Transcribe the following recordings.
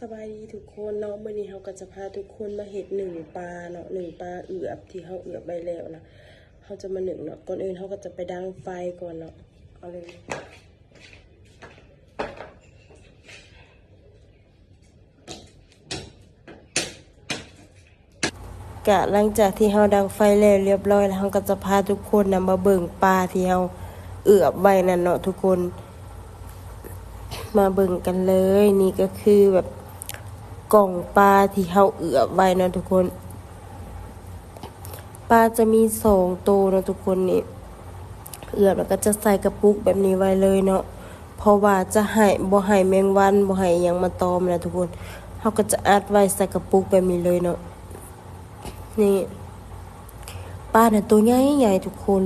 สบายดีทุกคนเนาะมื้อนี้เราก็จะพาทุกคนมาเฮ็ดหนึ่งปลาเนาะหนึ่งปลาเอือบที่เราเอือบไปแล้วนะเราจะมาหนึ่งเนาะก่อนอื่นเราก็จะไปดังไฟก่อนเนาะเอาเลยกะหลังจากที่เราดังไฟแล้วเรียบร้อยแล้วเราก็จะพาทุกคนมาเบิ่งปลาที่เราเอือบไว้นั่นเนาะทุกคนมาเบิ่งกันเลยนี่ก็คือแบบกล่องปลาที่เราเอือบไว้นะทุกคนปลาจะมี2ตัวนะทุกคนนี่เอือบแล้วก็จะใส่กระปุกแบบนี้ไว้เลยเนาะเพราะว่าจะให้บ่ให้แมงวันบ่ให้หยังมาตอมนะทุกคนเราก็จะอัดไว้ใส่กระปุกแบบนี้เลยเนาะนี่ปลาเนี่ยตัวใหญ่ๆทุกคน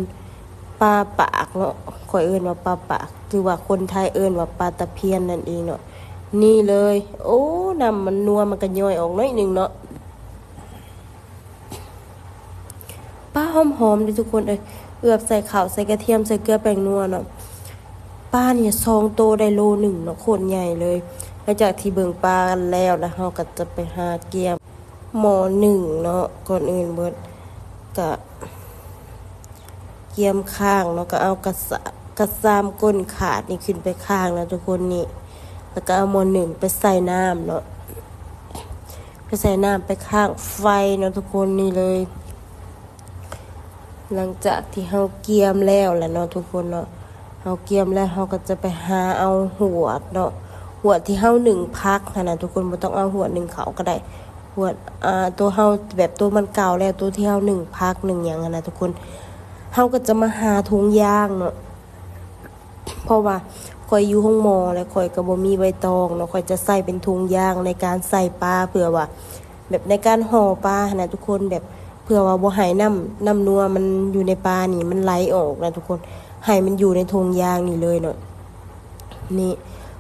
ปลาปากเนาะข่อยเอิ้นว่าปลาปากหรือว่าคนไทยเอิ้นว่าปลาตะเพียนนั่นเองเนาะนี่เลยโอ้น้ำมันนัวมันก็ย่อยออกหน่อยนึงเนาะปลาหอมๆเลยทุกคนเอือบใส่ข้าวใส่กระเทียมใส่เกลือแป้งนัวเนาะปลาเนี่ย2โตได้โล1เนาะโคตรใหญ่เลยหลังจากที่เบิ่งปลากันแล้วนะเฮาก็จะไปหาเกี๊ยมหม้อ1เนาะก่อนอื่นเบิดก็เกี๊ยมข้างเนาะก็เอากระซามก้นขาดนี่ขึ้นไปข้างนะทุกคนนี่แล้วก็เอาหม้อ1ไปใส่น้ำเนาะไปใส่น้ำไปข้างไฟเนาะทุกคนนี่เลยหลังจากที่เฮาเกี๊ยมแล้วแหละเนาะทุกคนเนาะเฮาเกี๊ยมแล้วเฮาก็จะไปหาเอาหัวเนาะหัวที่เฮานึ่งพักนะทุกคนบ่ต้องเอาหัวนึ่งเขาก็ได้หัวตัวเฮาแบบตัวมันเก่าแล้วตัวที่เฮานึ่งพักนึ่งหยังนะทุกคนเฮาก็จะมาหาถุงยางเนาะเพราะว่าข่อยอยู่ห้องหมอแล้วข่อยก็บ่มีใบตองเนาะข่อยจะใส่เป็นถุงยางในการใส่ปลาเผื่อว่าแบบในการห่อปลานะทุกคนแบบเพื่อว่าบ่ให้น้ำนัวมันอยู่ในปลานี่มันไหลออกนะทุกคนให้มันอยู่ในถุงยางนี่เลยเนาะนี่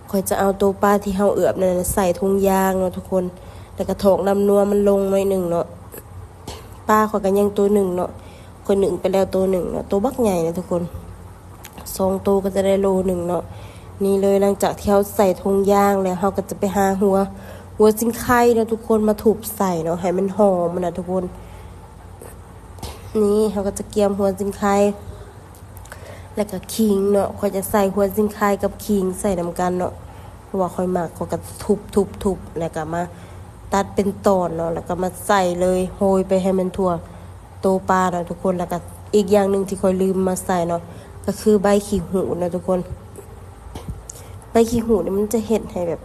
ข่อยจะเอาตัวปลาที่เฮาเอือบนั่นใส่ถุงยางเนาะทุกคนแล้วก็ถอกน้ำนัวมันลงหน่อยนึงเนาะปลาข่อยก็ยังตัว1เนาะข่อยนึ่งไปแล้วตัว1เนาะตัวบักใหญ่นะทุกคน2ตัวก็จะได้โล1เนาะนี่เลยหลังจากที่เฮาใส่ถุงยางแล้วเฮาก็จะไปหาหัวซิ่งไข่นะทุกคนมาถูบใส่เนาะให้มันหอมนะทุกคนนี่เขาก็จะเกียมหัวซิ่งไข่แล้วก็ขิงเนาะเขาจะใส่หัวซิ่งไข่กับขิงใส่นำกันเนาะเพราะว่าค่อยมากเขาก็ทุบแล้วก็มาตัดเป็นตอนเนาะแล้วก็มาใส่เลยโรยไปให้มันทั่วโตปลาเนาะทุกคนแล้วก็อีกอย่างนึงที่ค่อยลืมมาใส่เนาะก็คือใบขี้หูนะทุกคนใบขี้หูนี่มันจะเฮ็ดให้แบบ